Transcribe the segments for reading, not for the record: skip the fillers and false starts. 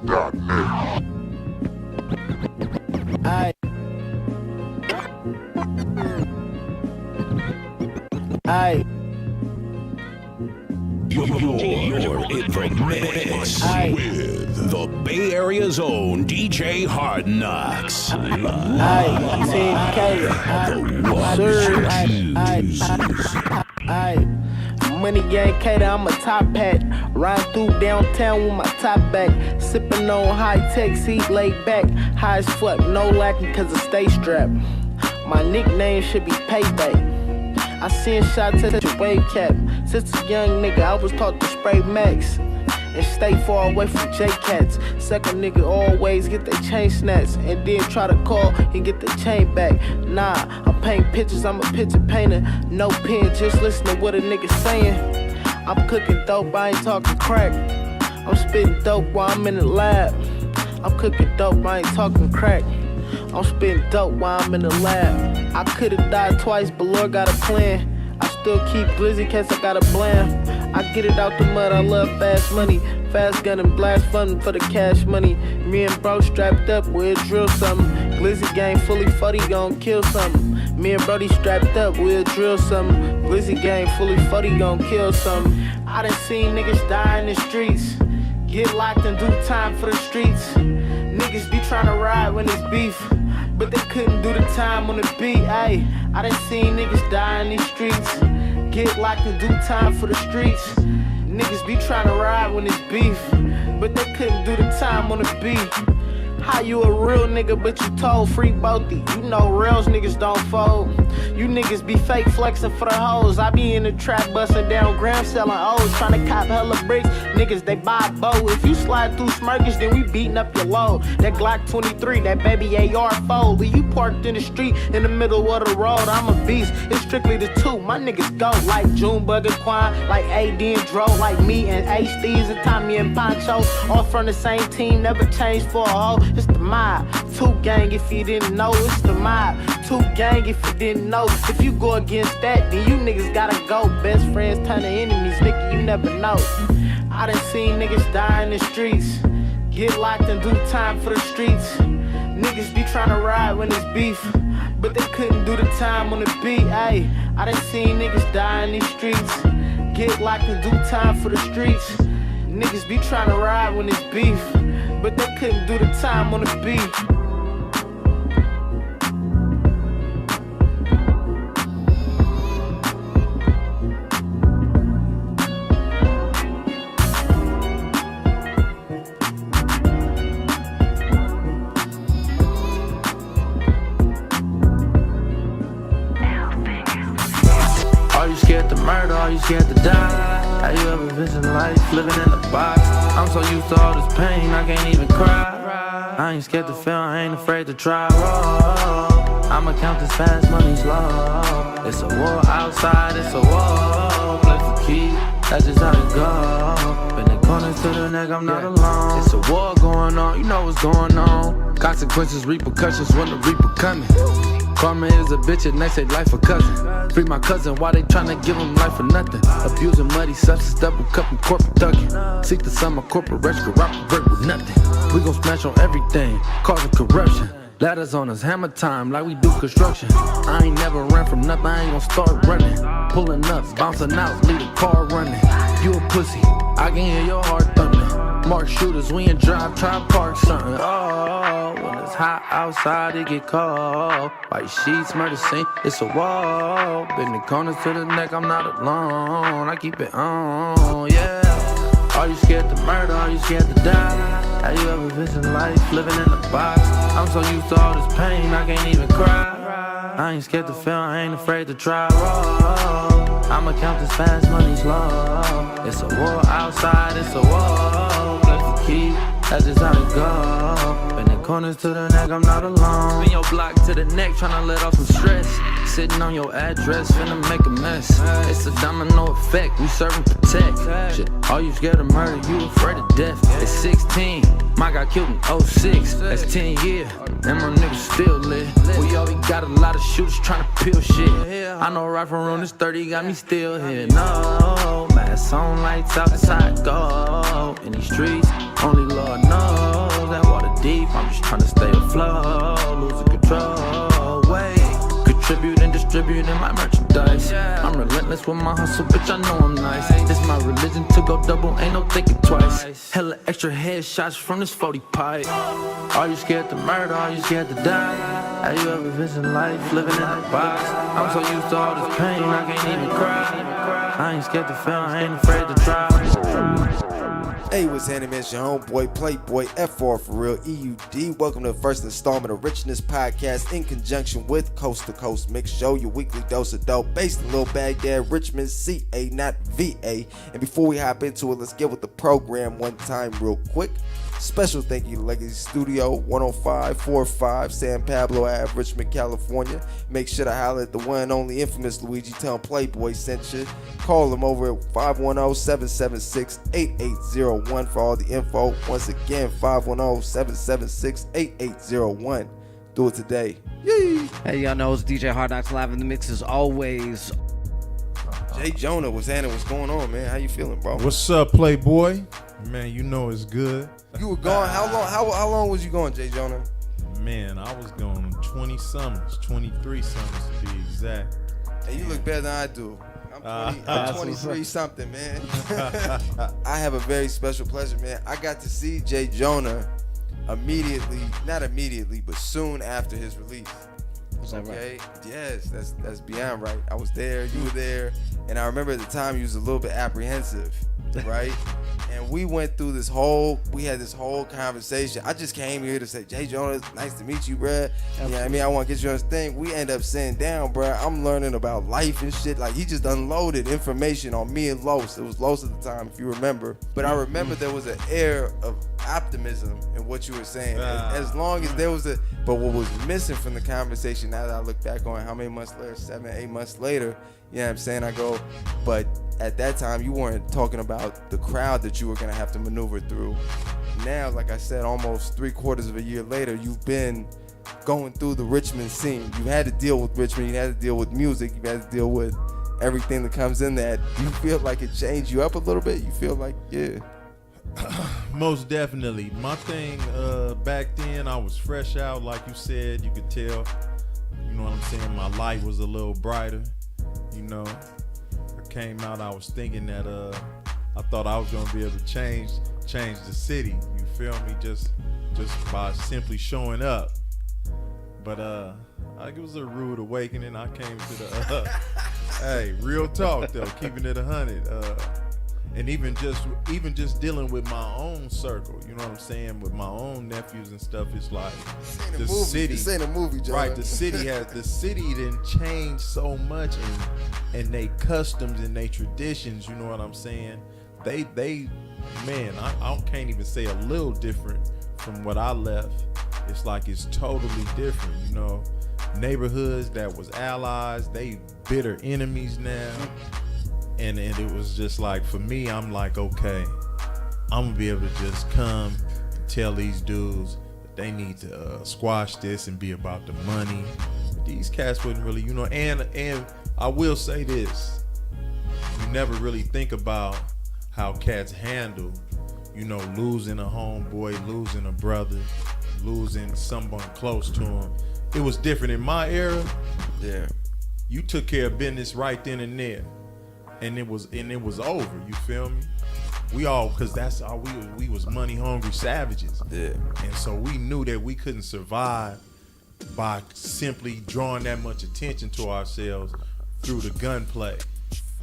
Sensationalmobsters.net. You're in the mix with the Bay Area's own DJ Hardnox. Money gang cater, I'm a top hat. Riding through downtown with my top back. Sipping on high tech, seat laid back. High as fuck, no lacking cause I stay strapped. My nickname should be Payday. I send shots at your wave cap. Since a young nigga, I was taught to spray max and stay far away from J-Cats. Second nigga always get their chain snatched and then try to call and get their chain back. Nah, I'm painting pictures, I'm a picture painter. No pen, just listen to what a nigga saying. I'm cooking dope, I ain't talking crack. I'm spitting dope while I'm in the lab. I'm cooking dope, I ain't talking crack. I'm spitting dope while I'm in the lab. I could've died twice, but Lord got a plan. I still keep glizzy cause I got a blam. I get it out the mud, I love fast money. Fast gun and blast funding for the cash money. Me and bro strapped up, we'll drill something. Glizzy gang fully 40, gon' kill something. Me and Brody strapped up, we'll drill something. Glizzy gang fully 40, gon' kill something. I done seen niggas die in the streets. Get locked and do time for the streets. Niggas be tryna ride when it's beef, but they couldn't do the time on the beat. Ayy, I done seen niggas die in these streets. Get locked and do time for the streets. Niggas be tryna ride when it's beef, but they couldn't do the time on the beat. How you a real nigga but you told free boathy? You know reals niggas don't fold. You niggas be fake flexing for the hoes. I be in the trap busting down grams selling O's, tryna cop hella bricks. Niggas they buy a bow. If you slide through Smirkish then we beating up your load. That Glock 23, that baby AR fold. Leave you parked in the street in the middle of the road. I'm a beast, it's strictly the two. My niggas go like Junebug and Quan, like AD and Dro, like me and H-Steez and Tommy and Poncho. All from the same team, never changed for a hoe. It's the mob, 2 gang if you didn't know. It's the mob, 2 gang if you didn't know. If you go against that, then you niggas gotta go. Best friends turn to enemies, nigga, you never know. I done seen niggas die in the streets. Get locked and do time for the streets. Niggas be tryna ride when it's beef, but they couldn't do the time on the beat. Ayy, I done seen niggas die in these streets. Get locked and do time for the streets. Niggas be tryna ride when it's beef, but they couldn't do the time on the beat. Are you scared to die? Have you ever visioned life living in a box? I'm so used to all this pain, I can't even cry. I ain't scared to fail, I ain't afraid to try. I'ma count this fast, money slow. It's a war outside, it's a war. Play for keep, that's just how it go. Been the corners to the neck, I'm not alone. It's a war going on, you know what's going on. Consequences, repercussions when the reaper coming. Karma is a bitch and they say life a cousin. Free my cousin, why they tryna give him life for nothing? Abusing muddy substance, double cupping, corporate thugging. Seek the summer corporation, could operate with nothing. We gon' smash on everything, causing corruption. Ladders on us, hammer time, like we do construction. I ain't never ran from nothing, I ain't gon' start running. Pulling up, bouncing out, leave the car running. You a pussy, I can hear your heart thumping. Mark shooters, we in drive, try park something. Oh, when it's hot outside, it get cold. White sheets, murder scene, it's a wall. Bend the corners to the neck, I'm not alone. I keep it on, yeah. Are you scared to murder? Are you scared to die? Have you ever visioned life living in a box? I'm so used to all this pain, I can't even cry. I ain't scared to fail, I ain't afraid to try. I'ma count this fast, money slow. It's a war outside, it's a war. Play for keep, that's just how it go. Bend the corners to the neck, I'm not alone. Spin your block to the neck, tryna let off some stress. Sitting on your address, finna make a mess. It's a domino effect, we serving protect. Shit, are you scared of murder? You afraid of death? It's 16, my guy killed in 06. That's 10 years, and my niggas still lit. We already got a lot of shooters tryna peel shit. I know right from wrong, this 30 got me still here. No, mask on, lights out, that's how it go. In these streets, only Lord knows. just trying to stay afloat, losing control, wait. Contribute and distribute in my merchandise. I'm relentless with my hustle, bitch, I know I'm nice. It's my religion to go double, ain't no thinking twice. Hella extra headshots from this 40 pipe. Are you scared to murder, are you scared to die? Have you ever visioned life, living in a box? I'm so used to all this pain, I can't even cry. I ain't scared to fail, I ain't afraid to try. Hey, what's happening, man? It's your homeboy, Playboy FR for real, EUD. Welcome to the first installment of Richness podcast in conjunction with Coast to Coast Mix Show, your weekly dose of dope based in Little Baghdad, Richmond CA, not VA. And before we hop into it, let's get with the program one time real quick. Special thank you to Legacy Studio, 10545 San Pablo Ave, Richmond, California. Make sure to holler at the one and only infamous Luigi. Tell him Playboy sent you. Call him over at 510-776-8801 for all the info. Once again, 510-776-8801. Do it today. Yay! Hey, y'all know it's DJ Hardnox live in the mix as always. Jay Jonah, what's happening? What's going on, man? How you feeling, bro? What's up, Playboy? Man, you know it's good. You were gone. How long was you going, Jay Jonah? Man, I was going 20 summers, 23 summers to be exact. Hey, you look better than I do. I'm 23 something, man. I have a very special pleasure, man. I got to see Jay Jonah not immediately, but soon after his release. Is that Okay. right? Yes, that's beyond right. I was there, you were there, and I remember at the time you was a little bit apprehensive, right? And we went through this whole conversation. I just came here to say, Jay Jonah, nice to meet you, bruh. You know what I mean? I want to get you on this thing. We end up sitting down, bruh. I'm learning about life and shit. Like, he just unloaded information on me and Los. It was Los at the time, if you remember. But I remember there was an air of optimism in what you were saying. As long as there was but what was missing from the conversation, now that I look back on how many months later, 7, 8 months later, you know what I'm saying? I go, but at that time, you weren't talking about the crowd that you were going to have to maneuver through. Now, like I said, almost 3/4 of a year later, you've been going through the Richmond scene. You had to deal with Richmond. You had to deal with music. You had to deal with everything that comes in that. Do you feel like it changed you up a little bit? You feel like, yeah. Most definitely. My thing back then, I was fresh out, like you said. You could tell, you know what I'm saying? My light was a little brighter, you know. I came out, I was thinking that I thought I was gonna be able to change the city. You feel me? Just by simply showing up. But it was a rude awakening. I came to the hey, real talk though, keeping it 100. And even just dealing with my own circle, you know what I'm saying, with my own nephews and stuff, it's like the city. This ain't a movie, John. Right, the city didn't change so much and they customs and they traditions, you know what I'm saying? They man, I can't even say a little different from what I left. It's like it's totally different, you know. Neighborhoods that was allies, they bitter enemies now. And it was just like, for me, I'm like, okay, I'm gonna be able to just come and tell these dudes that they need to squash this and be about the money. But these cats wouldn't really, you know, and I will say this, you never really think about how cats handle, you know, losing a homeboy, losing a brother, losing someone close to him. It was different in my era. Yeah. You took care of business right then and there. And it was over, you feel me? We all, cause that's all we was money hungry savages. Yeah. And so we knew that we couldn't survive by simply drawing that much attention to ourselves through the gunplay.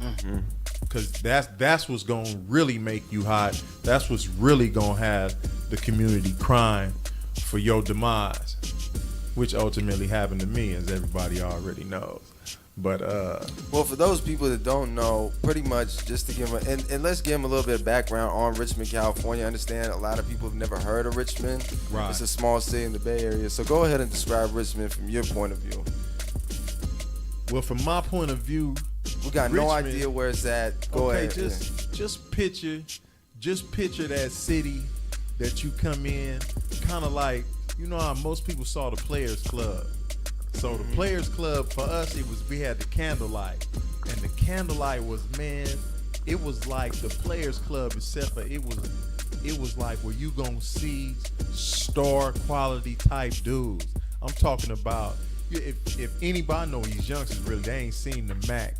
Mm-hmm. Cause that's what's gonna really make you hot. That's what's really gonna have the community crying for your demise, which ultimately happened to me, as everybody already knows. But well, for those people that don't know, pretty much just to give them and let's give them a little bit of background on Richmond, California. I understand a lot of people have never heard of Richmond. Right. It's a small city in the Bay Area. So go ahead and describe Richmond from your point of view. Well, from my point of view, we got Richmond, no idea where it's at. Go ahead. Just picture that city that you come in, kind of like, you know how most people saw the Players Club. So the Players Club for us, we had the candlelight, and the candlelight was, man, it was like the Players Club, except for it was it was like where you gonna see star quality type dudes. I'm talking about, if anybody know these youngsters, really, they ain't seen the Mac.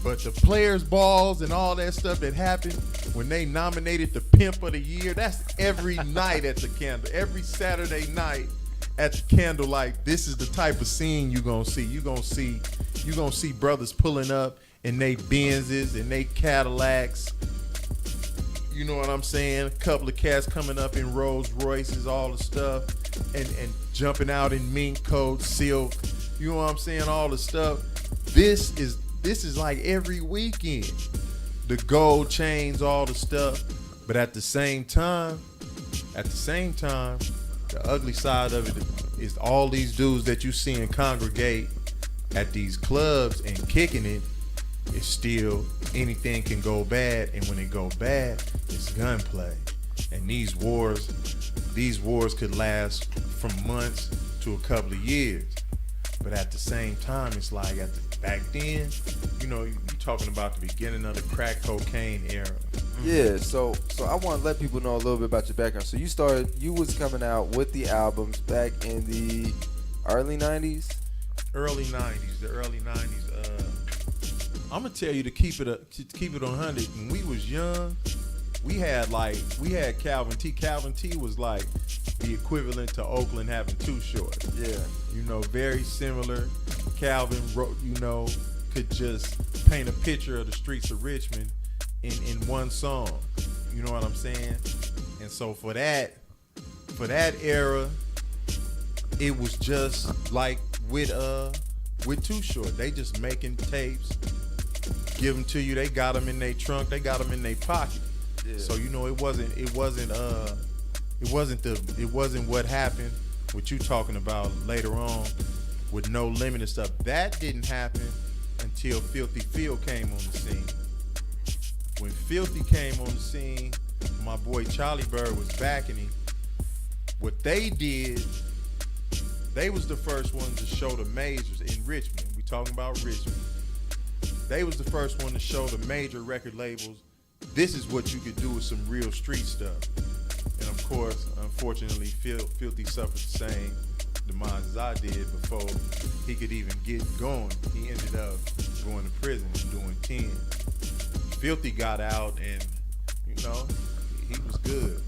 But the players' balls and all that stuff that happened when they nominated the Pimp of the Year, that's every night at the Candle. Every Saturday night at the Candlelight, this is the type of scene you gonna see. You gonna see brothers pulling up in they Benzes and they Cadillacs. You know what I'm saying? A couple of cats coming up in Rolls Royces, all the stuff, and jumping out in mink coats, silk. You know what I'm saying? All the stuff. This is like every weekend. The gold chains, all the stuff. But at the same time, the ugly side of it is all these dudes that you see and congregate at these clubs and kicking it. It's still, anything can go bad, and when it go bad, it's gunplay. And these wars could last from months to a couple of years. But at the same time, it's like back then, you know, you talking about the beginning of the crack cocaine era. Yeah, so I want to let people know a little bit about your background. So you was coming out with the albums back in the early 90s? The early 90s. I'm gonna tell you to keep it 100. When we was young, we had Calvin T. Calvin T was like the equivalent to Oakland having Too Short. Yeah. You know, very similar. Calvin wrote, you know, could just paint a picture of the streets of Richmond in one song. You know what I'm saying? And so for that era, it was just like with Too Short. They just making tapes, give them to you. They got them in their trunk. They got them in their pocket. Yeah. So you know, it wasn't what happened. What you talking about later on with No Limit and stuff. That didn't happen until Filthy Phil came on the scene. When Filthy came on the scene, my boy Charlie Bird was backing him. What they did, they was the first one to show the majors in Richmond. We talking about Richmond. They was the first one to show the major record labels, this is what you could do with some real street stuff. And of course, unfortunately, Filthy suffered the same demise as I did before he could even get going. He ended up going to prison and doing 10. Filthy got out and, you know, he was good.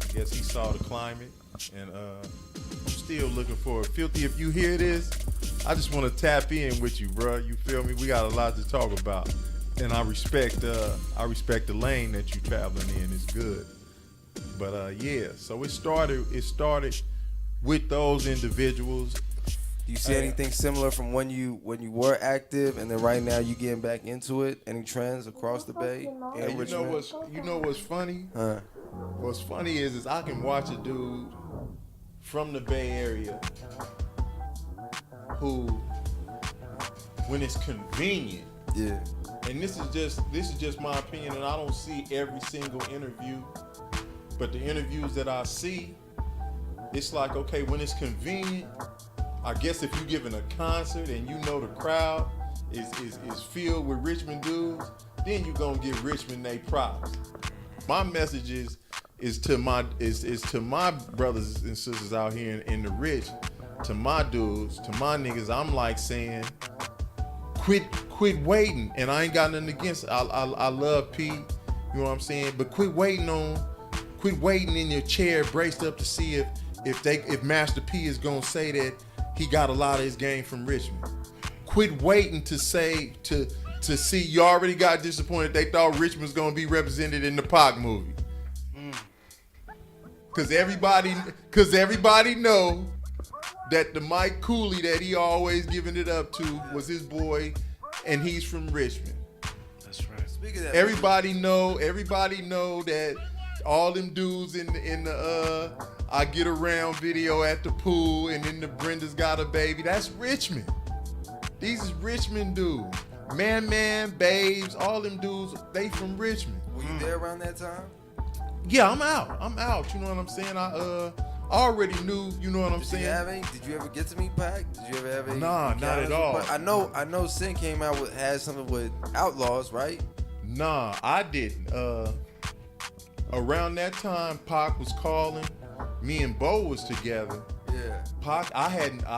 I guess he saw the climate, and I'm still looking for it. Filthy, if you hear this, I just want to tap in with you, bro. You feel me? We got a lot to talk about, and I respect the lane that you traveling in. It's good. But yeah, so it started with those individuals. Do you see anything similar from when you were active and then right now you getting back into it? Any trends across the Bay? Hey, you know what's funny? What's funny is I can watch a dude from the Bay Area who, when it's convenient, yeah. And this is just my opinion, and I don't see every single interview, but the interviews that I see, it's like, okay, when it's convenient, I guess if you're giving a concert and you know the crowd is filled with Richmond dudes, then you're gonna give Richmond they props. My message is to my brothers and sisters out here in the rich, to my dudes, to my niggas. I'm like saying, quit waiting. And I ain't got nothing against it. I love P, you know what I'm saying? But quit waiting in your chair braced up to see if Master P is gonna say that he got a lot of his game from Richmond. Quit waiting to say to see. You already got disappointed. They thought Richmond was gonna be represented in the Pac movie. Cause everybody know that the Mike Cooley that he always giving it up to was his boy, and he's from Richmond. That's right. Speaking of that, Everybody know that all them dudes in the I Get Around video at the pool, and then the Brenda's Got a Baby. That's Richmond. These is Richmond dudes. Man, babes, all them dudes, they from Richmond. were you there around that time? Yeah, I'm out. You know what I'm saying? I already knew, you know what I'm saying? Did you ever get to meet Pac? Did you ever have any? Nah, not at all. I know Sin came out had something with Outlaws, right? Nah, I didn't. around that time, Pac was calling. Me and Bo was together. Yeah. Pac,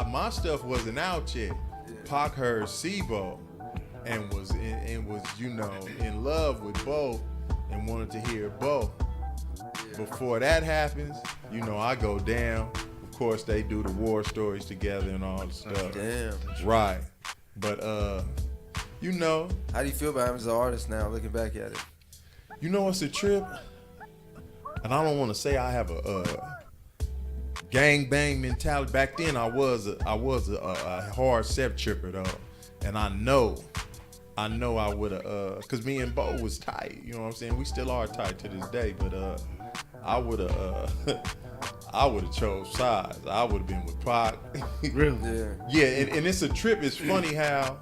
my stuff wasn't out yet. Yeah. Pac heard Sibo and was you know in love with Bo and wanted to hear Bo. Yeah. Before that happens, you know I go down. Of course they do the war stories together and all the stuff. Damn. Right. But you know. How do you feel about him as an artist now, looking back at it? You know what's a trip? And I don't want to say I have a gang bang mentality. Back then I was a hard step tripper though. And I know I would have cause me and Bo was tight, you know what I'm saying? We still are tight to this day, but I would have chose sides. I would have been with Pac. Really? Yeah. Yeah, and it's a trip. It's funny how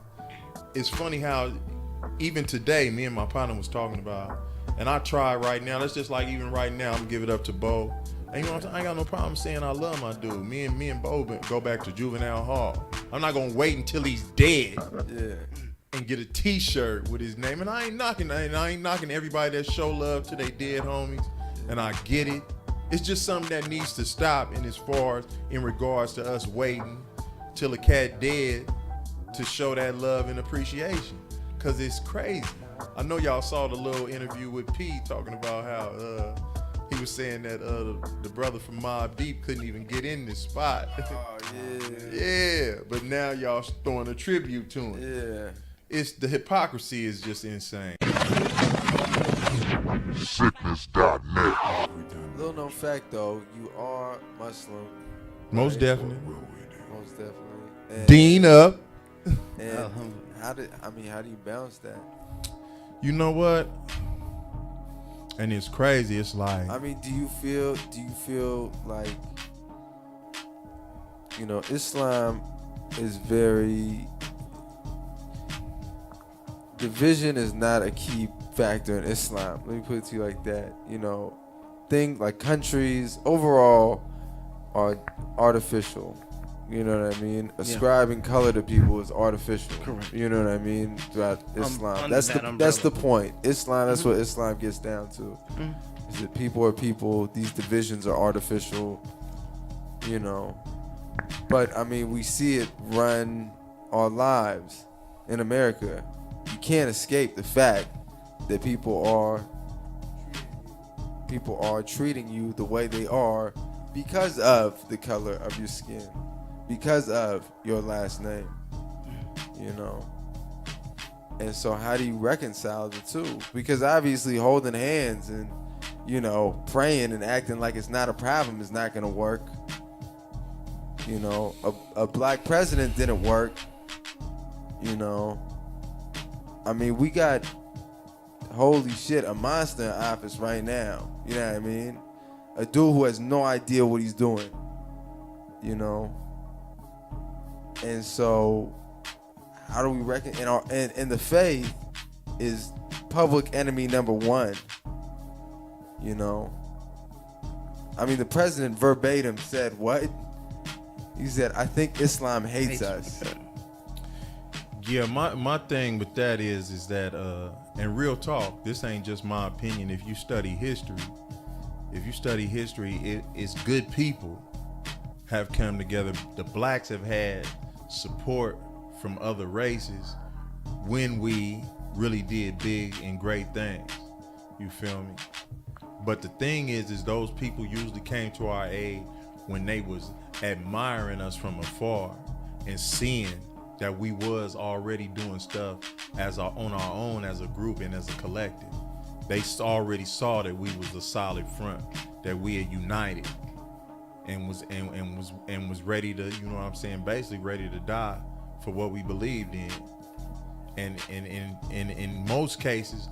even today, me and my partner was talking about, and I try right now. That's just like even right now, I'm gonna give it up to Bo. And you know what I'm saying? I ain't got no problem saying I love my dude. Me and Bo go back to Juvenile Hall. I'm not gonna wait until he's dead. Yeah. And get a T-shirt with his name. And I ain't knocking everybody that show love to their dead homies. And I get it. It's just something that needs to stop. And as far as in regards to us waiting till a cat dead to show that love and appreciation, cause it's crazy. I know y'all saw the little interview with P talking about how he was saying that the brother from Mobb Deep couldn't even get in this spot. Oh yeah. Yeah, but now y'all throwing a tribute to him. Yeah. It's the hypocrisy is just insane. Siccness.net. Little known fact though, you are Muslim. Most right? definitely. Most definitely. And, Dean up. And how do you balance that? You know what? And it's crazy. It's like I mean, do you feel like, you know, Islam is very, division is not a key factor in Islam. Let me put it to you like that. You know, things like countries overall are artificial. You know what I mean? Ascribing color to people is artificial. Correct. You know what I mean? Throughout Islam, under that's that the umbrella. point. Islam, that's what Islam gets down to. Is that people are people. These divisions are artificial. You know, but I mean, we see it run our lives in America. You can't escape the fact that people are treating you the way they are because of the color of your skin, because of your last name, you know. And so how do you reconcile the two? Because obviously holding hands and, you know, praying and acting like it's not a problem is not going to work. You know, a black president didn't work, you know. I mean, we got, holy shit, a monster in office right now. You know what I mean? A dude who has no idea what he's doing. You know? And so, how do we reckon? And the faith is public enemy number one. You know? I mean, the president verbatim said what? He said, I think Islam hates us. Yeah, my thing with that is that and real talk, this ain't just my opinion. If you study history, it's good people have come together. The blacks have had support from other races when we really did big and great things. You feel me? But the thing is those people usually came to our aid when they was admiring us from afar and seeing that we was already doing stuff on our own as a group and as a collective. They already saw that we was a solid front, that we had united and was ready to, you know what I'm saying, basically ready to die for what we believed in. And in most cases,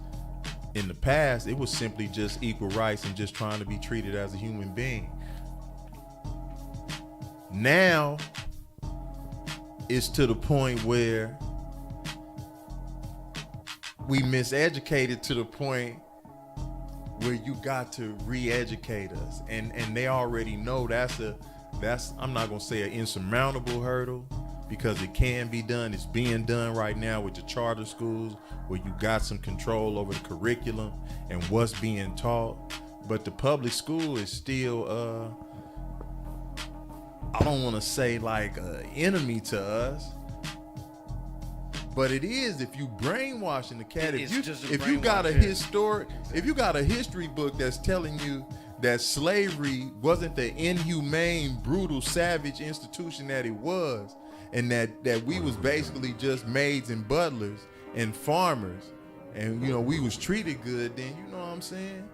in the past, it was simply just equal rights and just trying to be treated as a human being. Now, it's to the point where we miseducated to the point where you got to re-educate us, and they already know that's I'm not gonna say an insurmountable hurdle, because it can be done. It's being done right now with the charter schools, where you got some control over the curriculum and what's being taught. But the public school is still, I don't want to say like an enemy to us, but it is if you brainwashing the cat. If you got a history book that's telling you that slavery wasn't the inhumane, brutal, savage institution that it was, and that we was basically just maids and butlers and farmers, and we was treated good, then you know what I'm saying?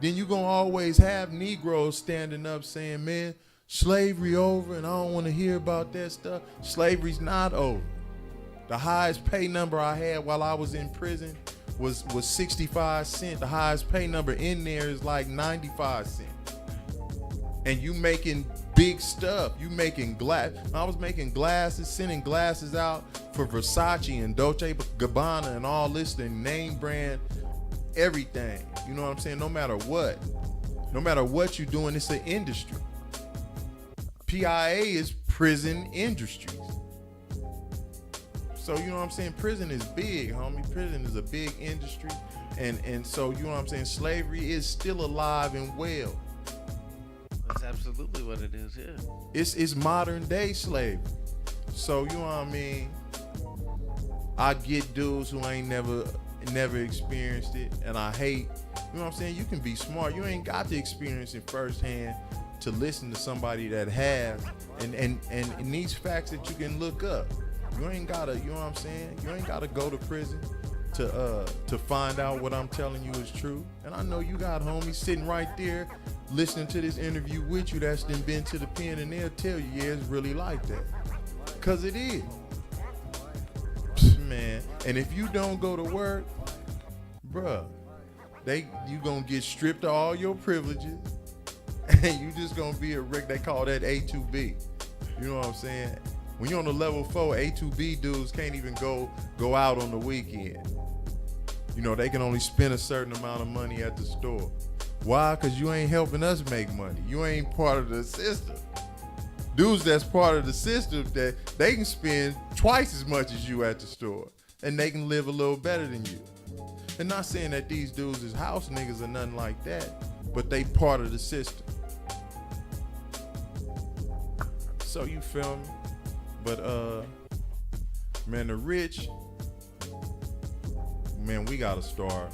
Then you gonna always have Negroes standing up saying, man, slavery over and I don't want to hear about that stuff. Slavery's not over. The highest pay number I had while I was in prison was 65 cents. The highest pay number in there is like 95 cents. And you making big stuff. You making glass. I was making glasses, sending glasses out for Versace and Dolce & Gabbana and all this, and name brand, everything. You know what I'm saying? No matter what you're doing, it's an industry. PIA is prison industries. So you know what I'm saying? Prison is big, homie. Prison is a big industry. And so you know what I'm saying? Slavery is still alive and well. That's absolutely what it is, yeah. It's modern day slavery. So you know what I mean? I get dudes who ain't never experienced it, and I hate, you know what I'm saying? You can be smart. You ain't got to experience it firsthand to listen to somebody that has, and these facts that you can look up. You ain't gotta, you know what I'm saying? You ain't gotta go to prison to find out what I'm telling you is true. And I know you got homies sitting right there listening to this interview with you that's been to the pen, and they'll tell you, yeah, it's really like that. Cause it is. Man, and if you don't go to work, bruh, you gonna get stripped of all your privileges, and you just gonna be they call that A2B. You know what I'm saying? When you're on the level 4, A2B dudes can't even go out on the weekend. You know, they can only spend a certain amount of money at the store. Why? Because you ain't helping us make money. You ain't part of the system. Dudes that's part of the system, that they can spend twice as much as you at the store, and they can live a little better than you. And not saying that these dudes is house niggas or nothing like that, but they part of the system. So you feel me? But man, the rich, man, we gotta start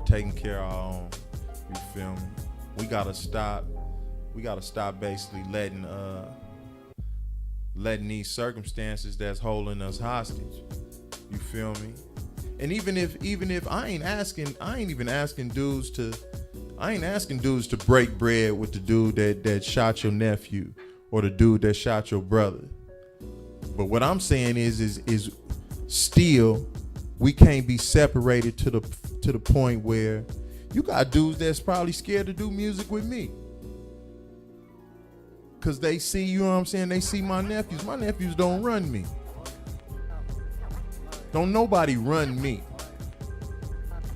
taking care of our own. You feel me? We gotta stop basically letting these circumstances that's holding us hostage. You feel me? And even if I ain't even asking dudes to break bread with the dude that shot your nephew or the dude that shot your brother. But what I'm saying is still we can't be separated to the point where you got dudes that's probably scared to do music with me. Cause they see, you know what I'm saying, they see my nephews. My nephews don't run me. Don't nobody run me.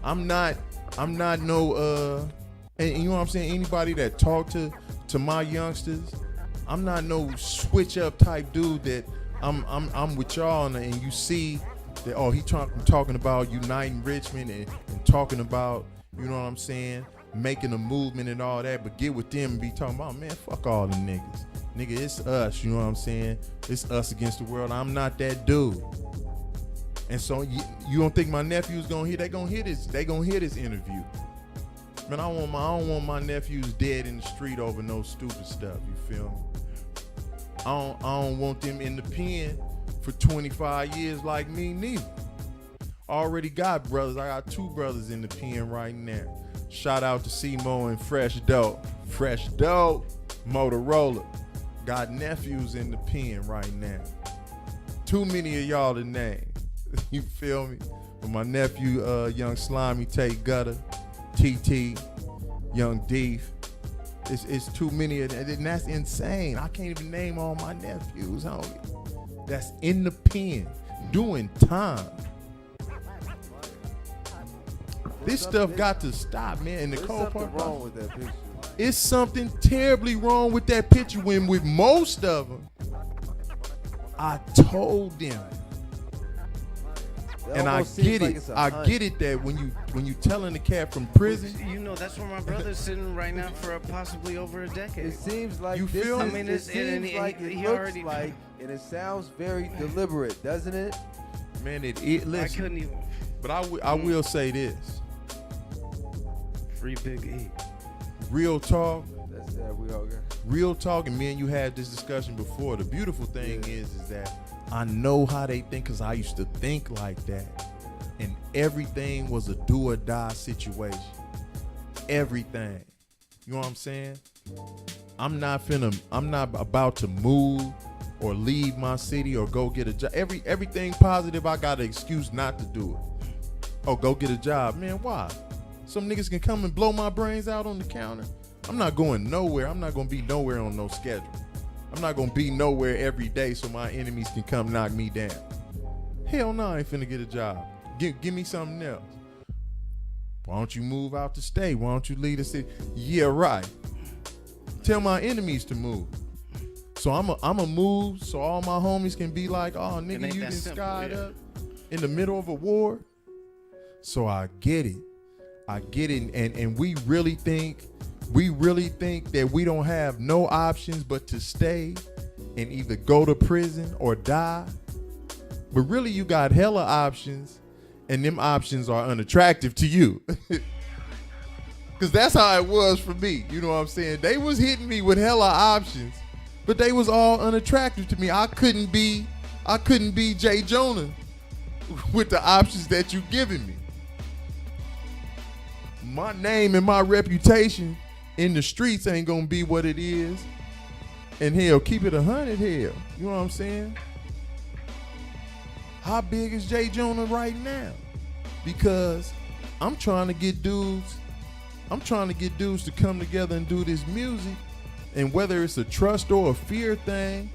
I'm not no and you know what I'm saying, anybody that talk to my youngsters, I'm not no switch up type dude that I'm with y'all and you see that, oh, he talking about uniting Richmond and talking about, you know what I'm saying, making a movement and all that, but get with them and be talking about, man, fuck all the niggas. Nigga, it's us, you know what I'm saying? It's us against the world. I'm not that dude. And so you don't think my nephew's gonna hear? They gonna hear this interview. Man, I don't want my nephews dead in the street over no stupid stuff, you feel me? I don't want them in the pen for 25 years like me neither. I already got brothers. I got 2 brothers in the pen right now. Shout out to C-Mo and Fresh Dope. Fresh Dope, Motorola. Got nephews in the pen right now. Too many of y'all to name. You feel me? But my nephew, Young Slimy, Tate Gutter, TT, Young Deef. It's too many of them, and that's insane. I can't even name all my nephews, homie. That's in the pen, doing time. This stuff got to stop, man. And the cold part wrong with that picture. It's something terribly wrong with that picture. When with most of them, I told them, And I get it. I get it that when you telling the cat from prison, You know, that's where my brother's sitting right now for possibly over a decade. It seems like You this feel is, me? I mean, it seems like it he looks already- like, and it sounds very deliberate, doesn't it? man, it I listen. couldn't even. But I will say this. Free Big E. Real talk. That's that we all got. Real talk, and me and you had this discussion before. The beautiful thing is that I know how they think, because I used to think like that. And everything was a do or die situation. Everything. You know what I'm saying? I'm not about to move or leave my city or go get a job. Everything positive, I got an excuse not to do it. Oh, go get a job. Man, why? Some niggas can come and blow my brains out on the counter. I'm not going nowhere. I'm not going to be nowhere on no schedule. I'm not going to be nowhere every day so my enemies can come knock me down. Hell no, I ain't finna get a job. Give me something else. Why don't you move out the state? Why don't you leave the city? Yeah, right. Tell my enemies to move. So I'm a move so all my homies can be like, oh, nigga, ain't you that been simple, skied yeah. up in the middle of a war. So I get it. And we really think that we don't have no options but to stay and either go to prison or die. But really you got hella options, and them options are unattractive to you. Cause that's how it was for me. You know what I'm saying? They was hitting me with hella options, but they was all unattractive to me. I couldn't be J. Jonah with the options that you giving me. My name and my reputation in the streets ain't gonna be what it is. And hell, keep it 100 hell. You know what I'm saying? How big is J. Jonah right now? Because I'm trying to get dudes to come together and do this music. And whether it's a trust or a fear thing,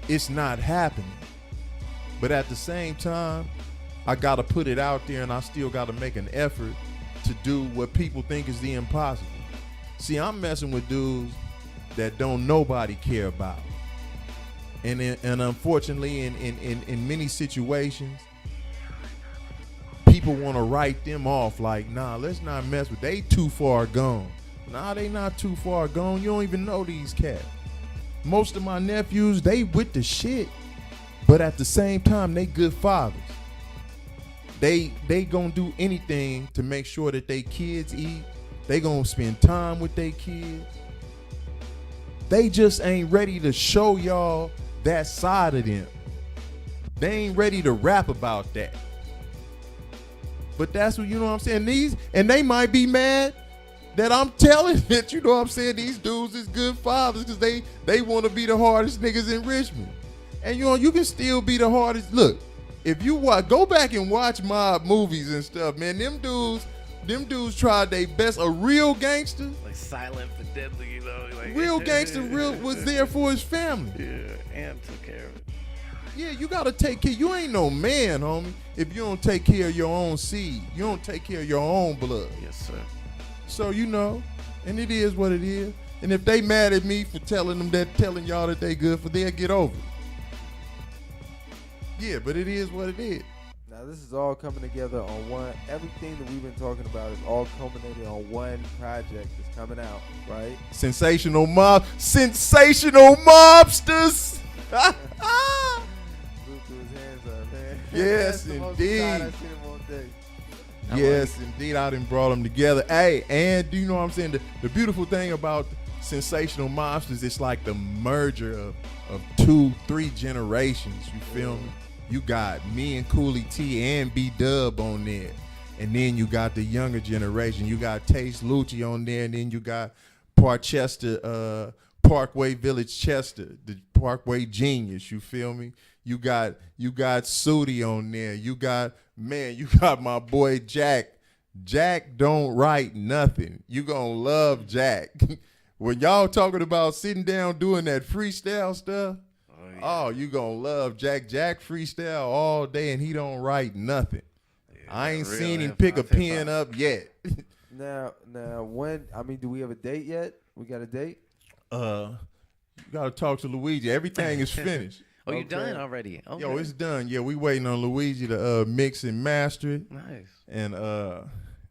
it's not happening. But at the same time, I gotta put it out there, and I still gotta make an effort to do what people think is the impossible. See, I'm messing with dudes that don't nobody care about. And unfortunately, in many situations, people want to write them off like, nah, let's not mess with, they too far gone. Nah, they not too far gone. You don't even know these cats. Most of my nephews, they with the shit, but at the same time, they good fathers. They gonna do anything to make sure that they kids eat. They gonna spend time with their kids. They just ain't ready to show y'all that side of them. They ain't ready to rap about that. But that's what, you know what I'm saying? And they might be mad that I'm telling that, you know what I'm saying, these dudes is good fathers because they want to be the hardest niggas in Richmond. And you know, you can still be the hardest. Look, if you go back and watch mob movies and stuff, man, them dudes tried their best. A real gangster, Like silent but deadly, you know. Like, real gangster was there for his family. Yeah, and took care of it. Yeah, you gotta take care. You ain't no man, homie, if you don't take care of your own seed. You don't take care of your own blood. Yes, sir. So you know, and it is what it is. And if they mad at me for telling y'all that they good for, they'll get over it. Yeah, but it is what it is. Now this is all coming together on one. Everything that we've been talking about is all culminating on one project that's coming out, right? Sensational Mobsters. Luke threw his hands up, man. Yes, That's the most indeed. excited I've seen him all day. Yes, indeed. I done brought them together. Hey, and do you know what I'm saying? The beautiful thing about Sensational Mobsters, it's like the merger of 2-3 generations. You feel me? You got me and Cooley T and B-Dub on there. And then you got the younger generation. You got Taste Lucci on there. And then you got Parkway Village Chester, the Parkway Genius. You feel me? You got Sudi on there. You got my boy Jack. Jack don't write nothing. You gonna love Jack. When y'all talking about sitting down doing that freestyle stuff, oh, you gonna love Jack. Jack freestyle all day and he don't write nothing. Yeah, I ain't seen him pick a pen up yet. Now, when? I mean, do we have a date yet? We got a date? You gotta talk to Luigi. Everything is finished. Oh, you done already? Okay. Yo, it's done. Yeah, we waiting on Luigi to mix and master it. Nice. And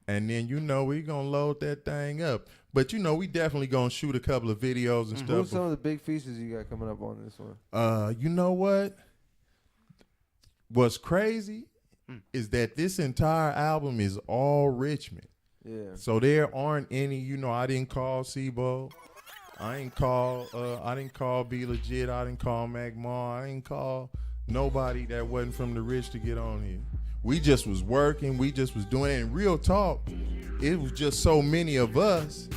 then we gonna load that thing up. But we definitely gonna shoot a couple of videos and stuff. Who's some of the big features you got coming up on this one? You know what? What's crazy is that this entire album is all Richmond. Yeah. So there aren't any, I didn't call Sibo. I didn't call Be Legit. I didn't call Mac Mar. I didn't call nobody that wasn't from the Rich to get on here. We just was working. We just was doing it. And real talk, it was just so many of us.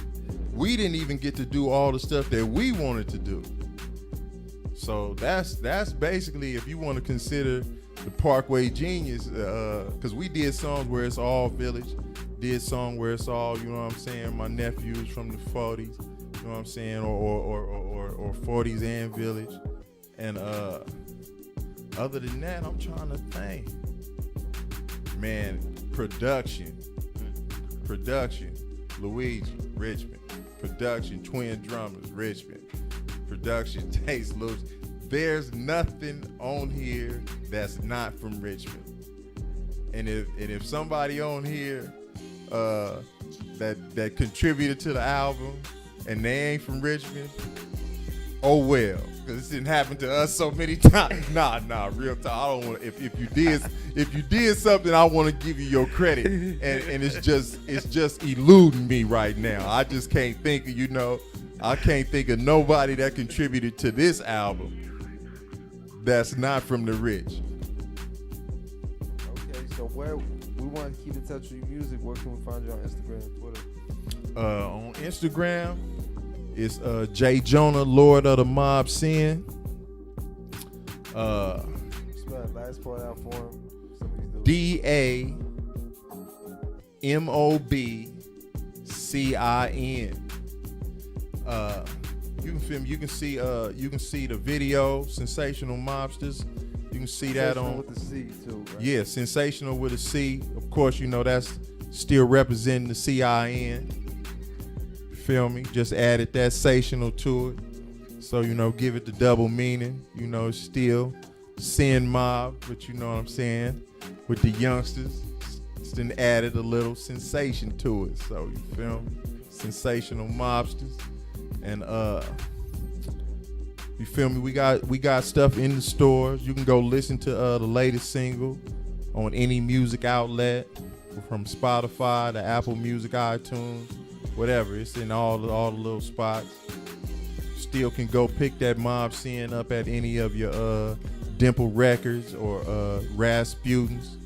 We didn't even get to do all the stuff that we wanted to do. So that's basically, if you want to consider the Parkway Genius, because we did songs where it's all village, did song where it's all, my nephews from the 40s, or 40s and village. And other than that, I'm trying to think. Man, production, Luigi, Richmond. Production, twin drummers, Richmond. Production, Taste Loose. There's nothing on here that's not from Richmond. And if somebody on here that contributed to the album and they ain't from Richmond, oh well, because this didn't happen to us so many times. Nah, real talk. I don't want. If you did something, I want to give you your credit, and it's just eluding me right now. I just can't think of I can't think of nobody that contributed to this album that's not from the Rich. Okay, so where we want to keep in touch with your music, where can we find you on Instagram and Twitter? On Instagram, it's J Jonah, Lord of the Mob CIN. Spell that last part out for him. DAMOBCIN. You can film. You can see the video, Sensational Mobsters. You can see that on with the C too, right? Yeah, Sensational with a C. Of course, that's still representing the CIN. Feel me? Just added that sational to it. So, give it the double meaning. It's still Sin Mob, but you know what I'm saying? With the youngsters, it's then added a little sensation to it. So, you feel me? Sensational Mobsters. And you feel me? We got stuff in the stores. You can go listen to the latest single on any music outlet, from Spotify to Apple Music, iTunes, whatever. It's in all the little spots. Still can go pick that Mob CIN up at any of your Dimple Records or Rasputins.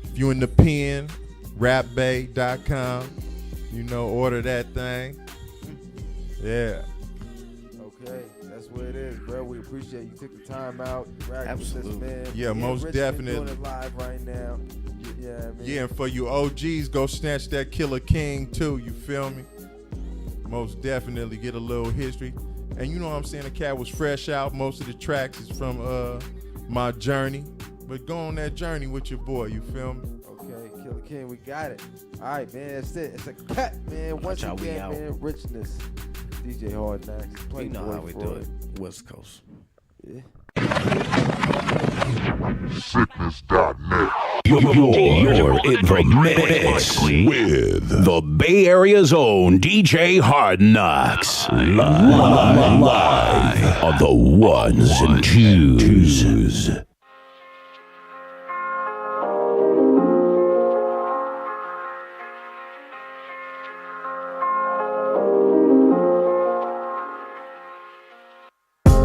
If you in the pen, rapbay.com, order that thing. Yeah. Okay, that's what it is, bro. We appreciate you took the time out. Absolutely. With this, man. Yeah, most Richmond definitely. Doing it live right now. Yeah, I mean. Yeah, and for you OGs, go snatch that Killer King too. You feel me? Most definitely get a little history. And you know what I'm saying? The cat was fresh out. Most of the tracks is from my journey. But go on that journey with your boy. You feel me? Okay, Killer King, we got it. All right, man. That's it. It's a cut, man. Once Watch out, again, we man. Richness. DJ Hardnox. Playboy You know how we do Freud. it. West Coast. Yeah. Siccness.net. You're in the mix with the Bay Area's own DJ Hardnox. Live on the ones and twos.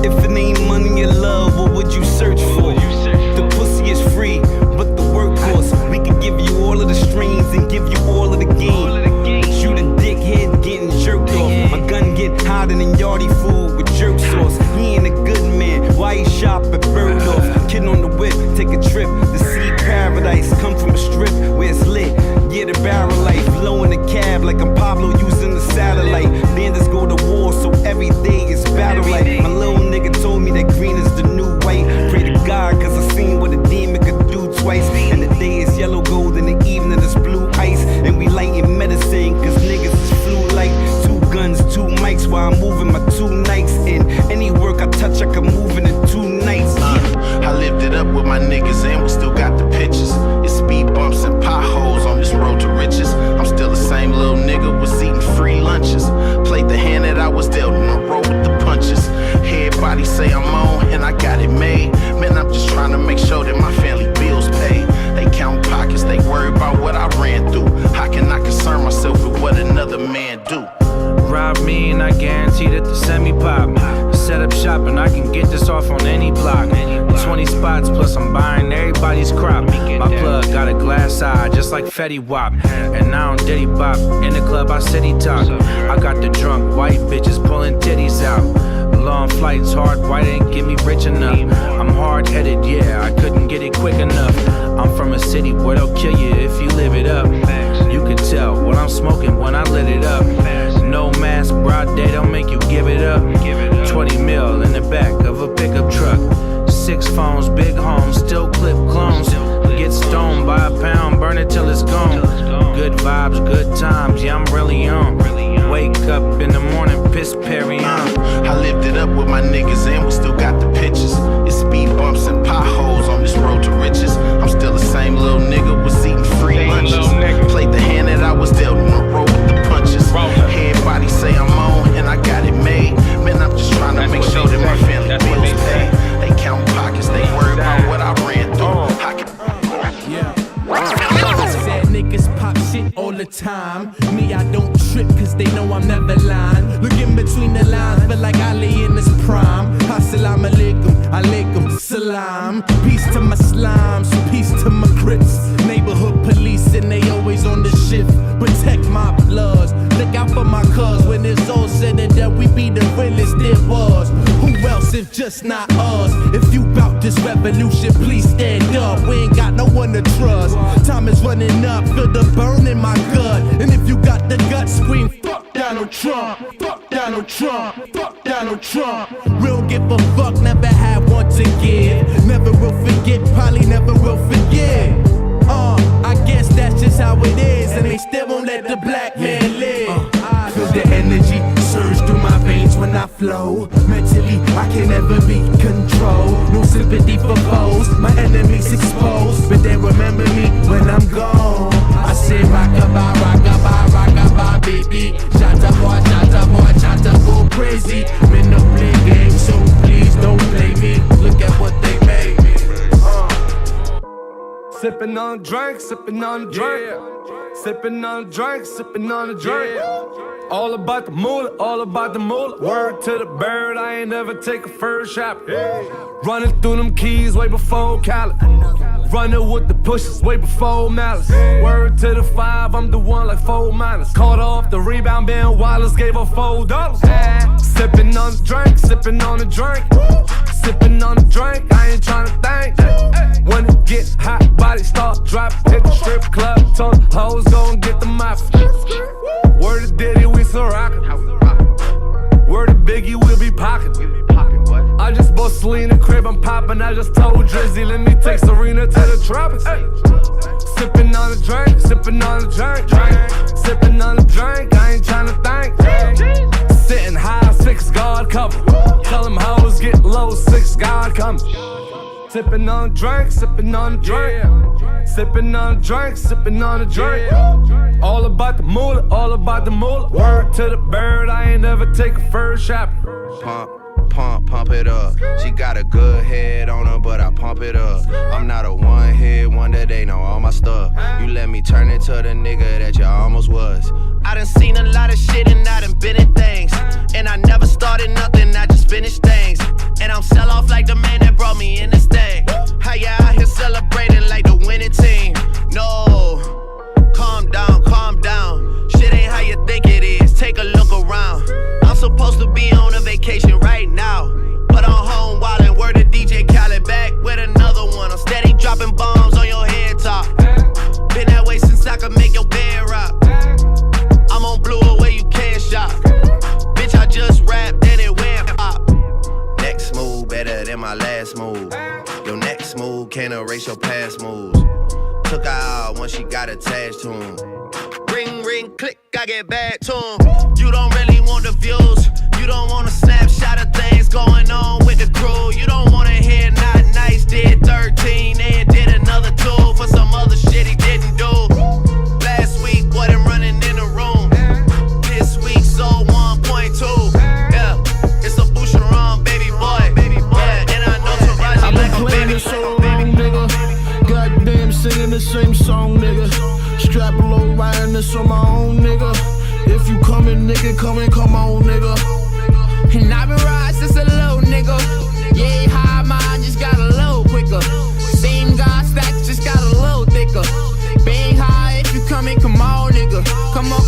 If it ain't money or love, what would you search for? The pussy is free, but the work costs. We can give you all of the streams and give you all of the game. Shoot a dickhead getting jerked off. My gun get hotter than Yardie food with jerk sauce. He ain't a good man, why he shop at Bergdorf? Kid just like Fetty Wap. And now I'm Diddy Bop. In the club, I said he talk. I got the drunk white bitches pulling titties out. Long flights, hard white ain't get me rich enough. I'm hard-headed, yeah, I couldn't get it quick enough. I'm from a city where they'll kill you if you live it up. You can tell what I'm smoking when I lit it up. No mask, broad day, don't make you give it up. 20 mil in the back of a pickup truck. 6 phones, big homes, still clip clones. Get stoned by a pound, burn it till it's gone. Good vibes, good times, yeah, I'm really on. Wake up in the morning, piss Perry on. I lived it up with my niggas and we still got the pictures. It's speed bumps and potholes on this road to riches. I'm still the same little nigga, was eating free lunches. Played the hand that I was dealt in the road with the punches. Everybody say I'm on and I got it made. Man, I'm just trying to make sure that my family bills paid. They count pockets, they worry about what I ran through. Sad niggas pop shit all the time. Me, I don't trip cause they know I'm never lying. Look in between the lines, feel like Ali in his prime. Assalamu alaikum, alaikum salam. Peace to my slimes, peace to my crips. Neighborhood police and they always on the shift. Protect my bloods, look out for my cuz. When it's all said and done, we be the realest there was. Who else if just not us? If you bout this revolution, please stand up. We ain't got no one to trust. Time is running up, feel the burn in my gut. And if you got the guts, scream fuck Donald Trump, fuck Donald Trump, fuck Donald Trump. We don't give a fuck, never had one to give. Never will forget, probably never will forget. I guess that's just how it is. And they still won't let the black man live. I feel the energy surge through my veins when I flow. Mentally, I can never be controlled. No sympathy for foes, my enemies exposed. But they remember me when I'm gone. I say rockabye, rockabye, rockabye, baby. Shatta boy, go crazy. Men don't play games, so please don't play me. Look at what they made me. Sippin' on a drink, sippin' on a drink. Sippin' on a drink, sippin' on a drink. All about the moolah, all about the moolah. Word to the bird, I ain't never take a first shot. Running through them keys way before Cali. Running with the pushes way before Malice. Word to the 5, I'm the one like 4 minus. Caught off the rebound, Ben Wallace gave her $4. Sippin' on a drink, sippin' on a drink. Sippin' on a drink, I ain't tryna think. When it get hot, body start dropping. Hit the strip club, ton hoes gon' get the mop. Word to Diddy, we still rockin'. Word to Biggie, we'll be pocketin'. I just bought Selena crib, I'm poppin'. I just told Drizzy, let me take Serena to the tropics. Sippin' on a drink, sippin' on a drink. Sippin' on a drink, I ain't tryna think. Sitting high, 6 guard cover. Tell them hoes get low, 6 guard coming. Sippin' on a drink, sippin' on a drink. Sippin' on a drink, sippin' on a drink. All about the moolah, all about the moolah. Word to the bird, I ain't never take a first shot. Pump it up. She got a good head on her, but I pump it up. I'm not a one-hit wonder, they know all my stuff. You let me turn into the nigga that you almost was. I done seen a lot of shit and I done been in things. And I never started nothing, I just finished things. And I'm sell off like the man that brought me in this thing. How you out here celebrating like the winning team? No, calm down. Shit ain't how you think it is, take a look around. I'm supposed to be on a vacation right now, but I'm home wildin'. Word to DJ Khaled, back with another one. I'm steady dropping bombs on your head top. Been that way since I could make your bed rock. I'm on blue away, you can't shop. Bitch, I just rapped and it went pop. Next move better than my last move. Your next move can't erase your past moves. Took her out when she got attached to him. Ring, click, I get back to him. You don't really want the views. You don't want a snapshot of things going on with the crew. You don't want to hear not nice, did 13 and did another 2 for some other shit he didn't do. Last week, wasn't running in the room. This week, sold 1.2. Yeah, it's a Boucheron, baby boy. Yeah, and I know Taraji like a baby so baby nigga. Goddamn, singing the same song, nigga. Strap low, riding this on my own, nigga. If you coming, nigga, come on, nigga. And I been riding since a little nigga. Yeah, high mine just got a little quicker. Same God stack just got a little thicker. Being high you coming, come on, nigga. Come on,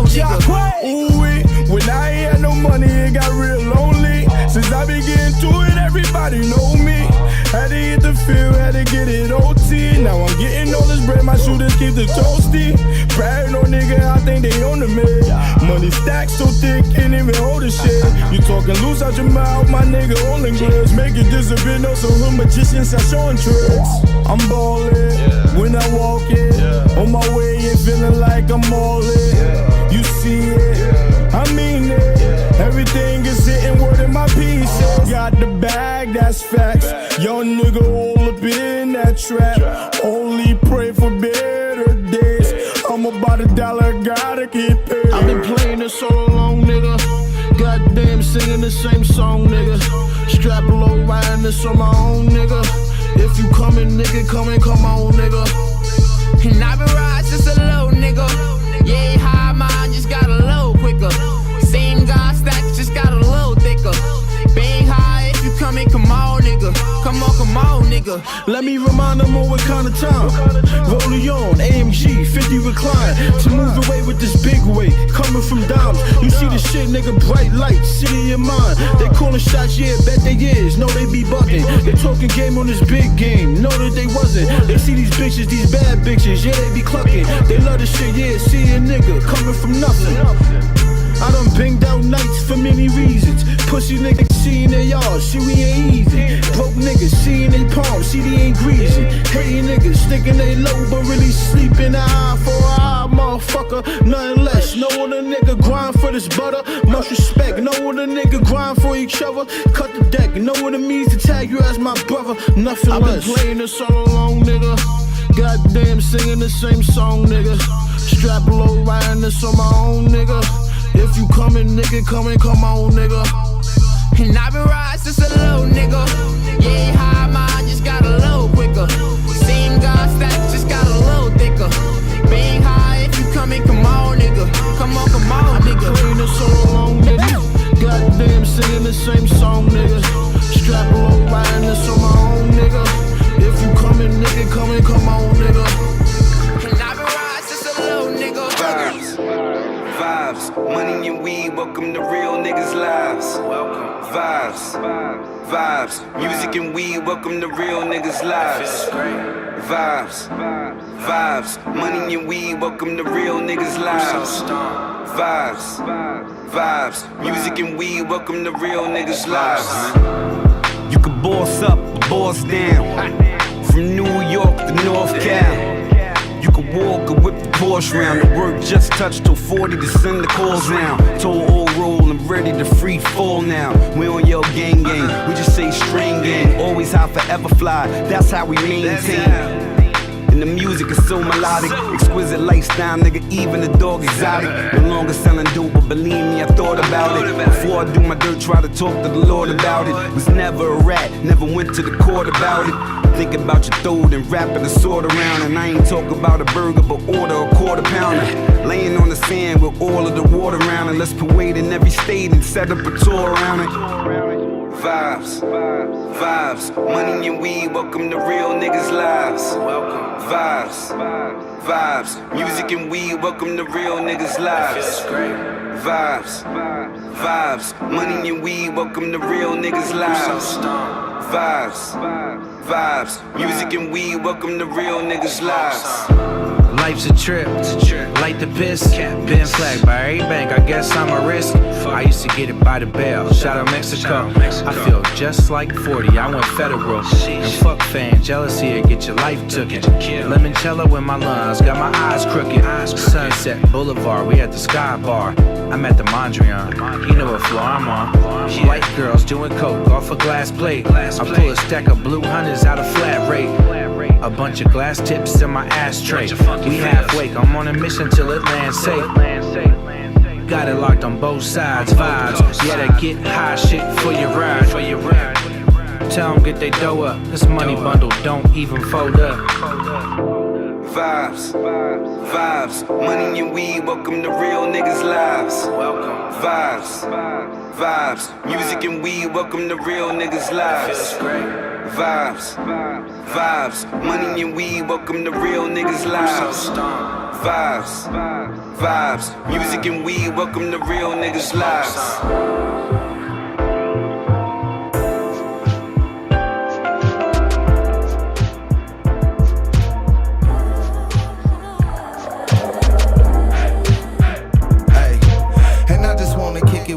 nigga. Ooh, when I ain't had no money, it got real lonely. Since I been getting to it, everybody know me. Had to hit the field, had to get it OT. Now I'm getting all this bread, my shooters keep the toasty. Paranoid nigga, I think they on the med. Money stacked so thick, can't even hold a shit. You talking loose out your mouth, my nigga, all in gloves. Make it disappear, no, so hood magicians are showing tricks. I'm ballin', when I walk in, on my way in, feeling like I'm all in. You see it, I mean it. Everything is hitting word in my pieces. Got the bag, that's facts. Young nigga all up in that trap. Only pray for better days. I'm about $1, gotta keep paid. I've been playing this so long, nigga. Goddamn, singing the same song, nigga. Strap low, riding this on my own, nigga. If you coming, nigga, come on, nigga. And I been riding since a low, nigga. Yeah, high mine just got a little quicker. Same guy stack, just got a little thicker. Bang high if you coming, come on, nigga. Come on, nigga. Let me remind them on what kind of time. Rolling on, AMG, 50 recline. To move away with this big weight, coming from dimes. You see the shit, nigga, bright light, sit in your mind. They calling shots, yeah, bet they is. No, they be bucking. They talking game on this big game. No, that they wasn't. They see these bitches, these bad bitches, yeah, they be clucking. They love the shit, yeah, see a nigga coming from nothing. I done banged out nights for many reasons. Pussy niggas seeing their yard, see we ain't easy. Broke niggas seeing they palms, see they ain't greasy. Hating niggas thinking they low, but really sleeping eye for eye, motherfucker. Nothing less. Know what a nigga grind for this butter. Much respect. Know what a nigga grind for each other. Cut the deck. Know what it means to tag you as my brother. Nothing less. I've been playing this all along, nigga. Goddamn, singing the same song, nigga. Strap low, riding this on my own, nigga. If you coming, nigga, come on, nigga. And I been riding since a little, nigga. Yeah, high mine just got a little quicker. Same guy stack, just got a little thicker. Bang high if you coming, come on, nigga. Come on, nigga. Playing this so long, nigga. Goddamn, singing the same song, nigga. Strap low, riding this on my own, nigga. If you coming, nigga, come on, nigga. And I been riding since a little, nigga. Vibes, money and weed, welcome to real niggas' lives. Vibes, music and weed, welcome to real niggas' lives. Vibes, money and weed, welcome to real niggas' lives. Vibes, music and weed, welcome to real niggas' lives. You can boss up or boss down, from New York to North Cal. You can walk or whip the Porsche round. The work just touched till 40 to send the calls round. Told old roll, I'm ready to free fall now. We on your gang, we just say string gang. Always high, forever fly, that's how we maintain. And the music is so melodic, exquisite lifestyle, nigga, even the dog exotic. No longer selling dope, but believe me, I thought about it. Before I do my dirt, try to talk to the Lord about it. Was never a rat, never went to the court about it. Think about your throat and wrapping the sword around. And I ain't talk about a burger, but order a quarter pounder. Laying on the sand with all of the water around it. Let's parade in every state and set up a tour around it. Vibes, money and weed, welcome to real niggas' lives. Vibes, music and weed, welcome to real niggas' lives. Vibes, money and weed, welcome to real niggas' lives. Vibes, music and weed, welcome to real niggas' lives. Life's a trip, light the piss. Been flagged by every bank, I guess I'm a risk. I used to get it by the bail, shout out Mexico. I feel just like 40, I went federal. And fuck fan, jealousy will get your life tooken. Limoncello in my lungs, got my eyes crooked. Sunset Boulevard, we at the Sky Bar. I'm at the Mondrian, you know what floor I'm on. White girls doing coke off a glass plate. I pull a stack of blue hunters out of flat rate. A bunch of glass tips in my ashtray. We halfway, I'm on a mission till it lands safe. Got it locked on both sides, vibes. Yeah, that get high shit for your ride. Tell them get they dough up. This money bundle don't even fold up. Vibes, money and weed, welcome to real niggas' lives. Vibes, music and weed, welcome to real niggas' lives. Vibes, money and weed, welcome to real niggas' lives. Vibes, music and weed, welcome to real niggas' lives.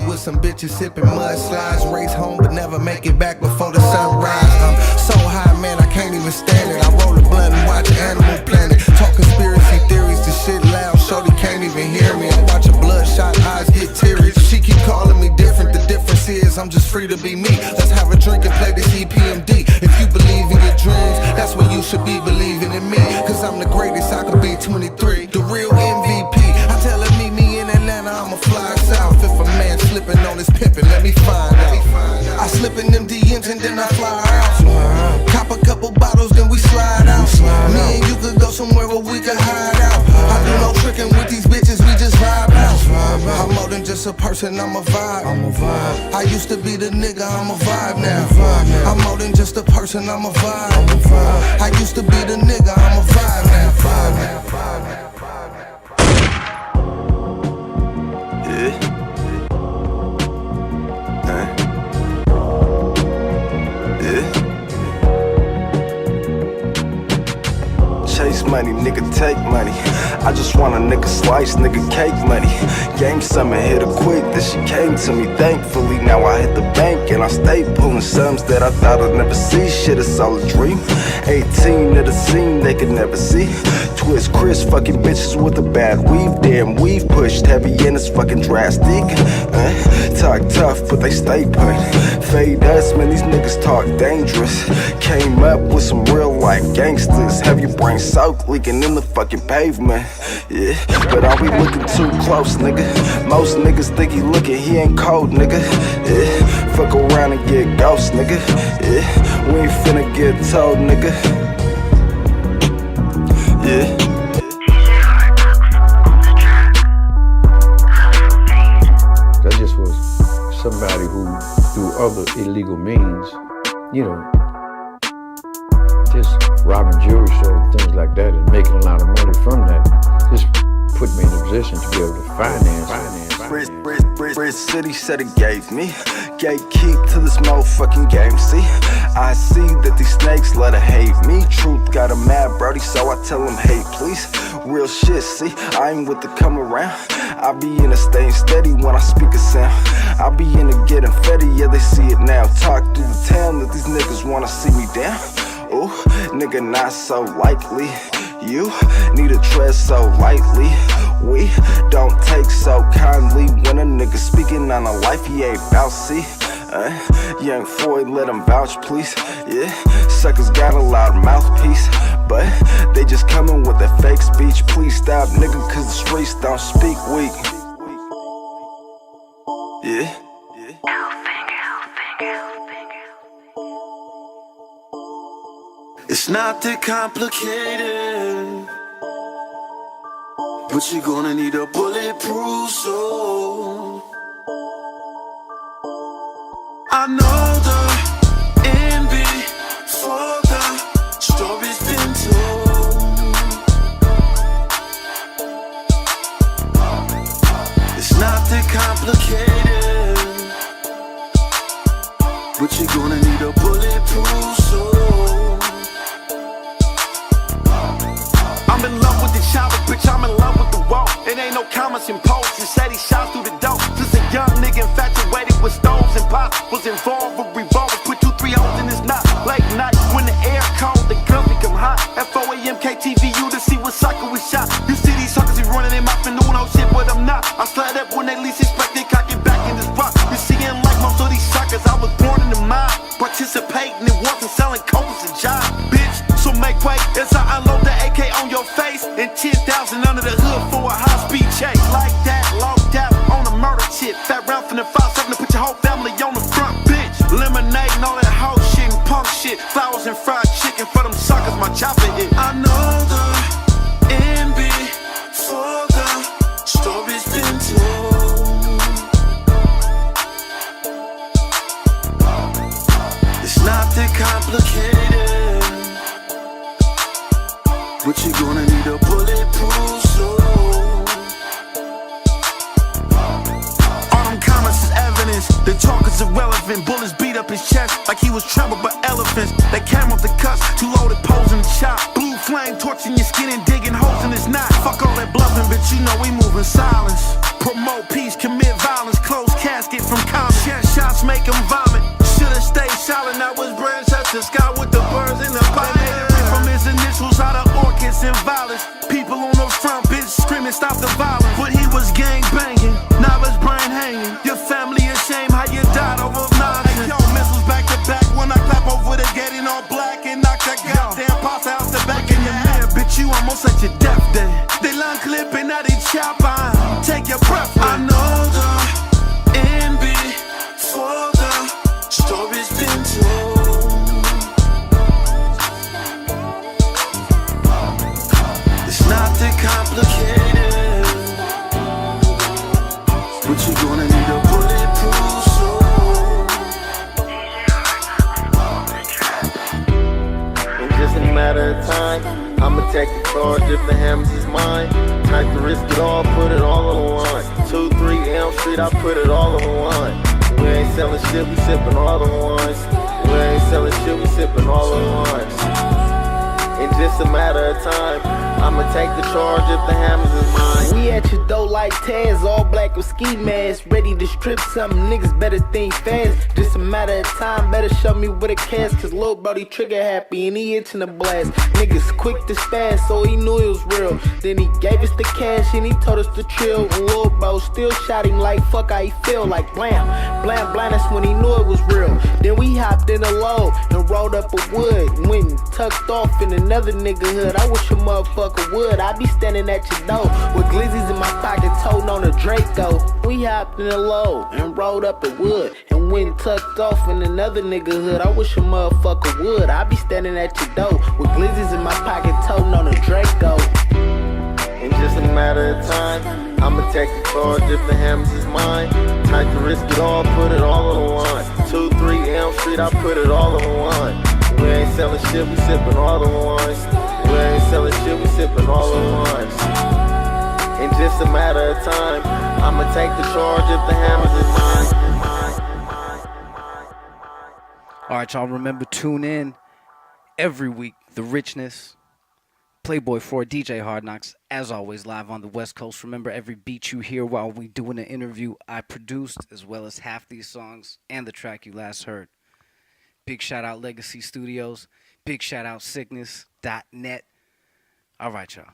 With some bitches sipping mudslides, race home but never make it back before the sunrise. I'm so high, man, I can't even stand it. I roll a blunt and watch Animal Planet. Talk conspiracy theories, the shit loud, shorty can't even hear me. I watch her bloodshot eyes get teary. She keep calling me different, the difference is I'm just free to be me. Let's have a drink and play this EPMD. If you believe in your dreams, that's when you should be believing in me. Cause I'm the greatest, I could be 23, the real MVP. I tell her meet me in Atlanta, I'ma fly south. If a man slipping on his pimpin', let me find out. I slip in them DMs and then I fly out. Cop a couple bottles, then we slide out. Me and you could go somewhere where we could hide out. I do no tricking with these bitches, we just vibe out. I'm more than just a person, I'm a vibe. I used to be the nigga, I'm a vibe now. I'm more than just a person, I'm a vibe. I used to be the nigga, I'm a vibe now. Chase money, nigga take money. I just want a nigga slice, nigga cake money. Game summer hit her quick, then she came to me. Thankfully now I hit the bank and I stay pulling sums that I thought I'd never see. Shit, it's all a dream. 18 at the scene, they could never see. Twist Chris, fucking bitches with a bad weave. Damn, we've pushed heavy and it's fucking drastic. Talk tough, but they stay put. Fade us, man, these niggas talk dangerous. Came up with some real life gangsters. Have your brain soaked, leaking in the fucking pavement. Yeah, but are we looking too close, nigga? Most niggas think he looking, he ain't cold, nigga. Yeah, fuck around and get ghost, nigga. Yeah, we ain't finna get told, nigga. Yeah. That just was somebody who, through other illegal means, you know, just robbing jewelry stores and things like that and making a lot of money from that, just put me in a position to be able to finance. Bridge City said it gave me gatekeep to this motherfucking game. See, I see that these snakes let her hate me. Truth got a mad brody, so I tell him, hey please. Real shit, see, I ain't with the come around. I be in a staying steady when I speak a sound. I be in a getting fetty, yeah they see it now. Talk through the town that these niggas wanna see me down. Ooh, nigga not so likely. You need to tread so lightly. We don't take so kindly when a nigga speaking on a life he ain't bout. See, young Floyd, let him vouch, please. Yeah, suckers got a loud mouthpiece, but they just coming with that fake speech. Please stop, nigga, cause the streets don't speak weak. Yeah. It's not that complicated, but you're gonna need a bulletproof soul. I know the end before the story's been told. It's not that complicated, but you're gonna need a bulletproof soul. I'm in love with the chopper, bitch, I'm in love with the wall. It ain't no comments imposed, and said he shot through the door. Just a young nigga infatuated with stoves and pots. Was involved with revolvers, put 2-3 holes in his knot. Late night, when the air cold, the guns become hot. At 4 a.m. KTVU to see what sucker was shot. You see these suckers be running in my doing no shit, but I'm not. I slide up when they least expect it, cock it back in this rock. You see, like most of these suckers, I was born in the mind. Participating in wasn't selling coke was a job, bitch. So make way as I unload the AK on your face. And 10,000 under the hood for a high-speed chase. Like that, locked out on a murder shit. Fat round from the 5-7 to put your whole family on the front, bitch. Lemonade and all that hoe shit and punk shit. Flowers and fried chicken for them suckers, my chopper hit. I know the end before the story's been told. It's not that complicated, but you're gonna need a bulletproof soul. was irrelevant. Bullets beat up his chest like he was trampled by elephants. They came off the cuts, too loaded, posing the shop. Blue flame torching your skin and digging holes in his knot. Fuck all that bluffing, bitch, you know we move in silence. Promote peace, commit violence, close casket from common. Share shots, make him vomit. Should've stayed silent, I was branch up the sky with the birds in the pipe. From his initials out of orchids and violets. People on the front, bitch, screaming, stop the violence. But he was gang banging, now his brain hanging. Your family ashamed how you died over nonsense. Hey, yo, missiles back to back when I clap over the gate in all black and knock that goddamn pasta out the back in your head. Bitch, you almost at your death day. They line clipping, now they chop on. Take your breath. I know the NB for the story's been told. It's not that complicated, but you're gonna need a bulletproof soul. In just a matter of time, I'ma take the charge if the hammers is mine. Time to risk it all, put it all on the line. 2-3 Elm Street, I put it all on the line. We ain't selling shit, we sippin' all the wines. We ain't selling shit, we sippin' all the wines. In just a matter of time, I'ma take the charge if the hammers is mine. We at your door like Taz, all black with ski masks. Ready to strip something, niggas better think fast. Just a matter of time, better show me with a cast. Cause lil' brody trigger happy and he itching to blast. Niggas quick to spaz, so he knew it was real. Then he gave us the cash and he told us to chill. And lil' bro still shot him like fuck how he feel. Like blam, blam, blam, that's when he knew it was real. Then we hopped in a load and rolled up a wood. Went and tucked off in another nigga hood. I wish a motherfucker would. I be standing at your door with glizzies in my pocket, toting on a Draco. We hopped in a load and rolled up a wood and went and tucked off in another nigga hood. I wish a motherfucker would. I be standing at your door with glizzies in my pocket, toting on a Draco. In just a matter of time, I'ma take the charge if the hammers is mine. Time to risk it all, put it all on the line. 2-3 Elm Street, I put it all on the line. We ain't selling shit, we sippin' all the wines. We ain't selling shit, we sippin' all the wines. In just a matter of time, I'ma take the charge if the hammers is mine. All right, y'all, remember, tune in every week. The Richness, Playboy Freud, DJ Hardnox, as always, live on the West Coast. Remember, every beat you hear while we doing an interview, I produced, as well as half these songs and the track you last heard. Big shout out Legacy Studios. Big shout out Siccness.net. All right, y'all.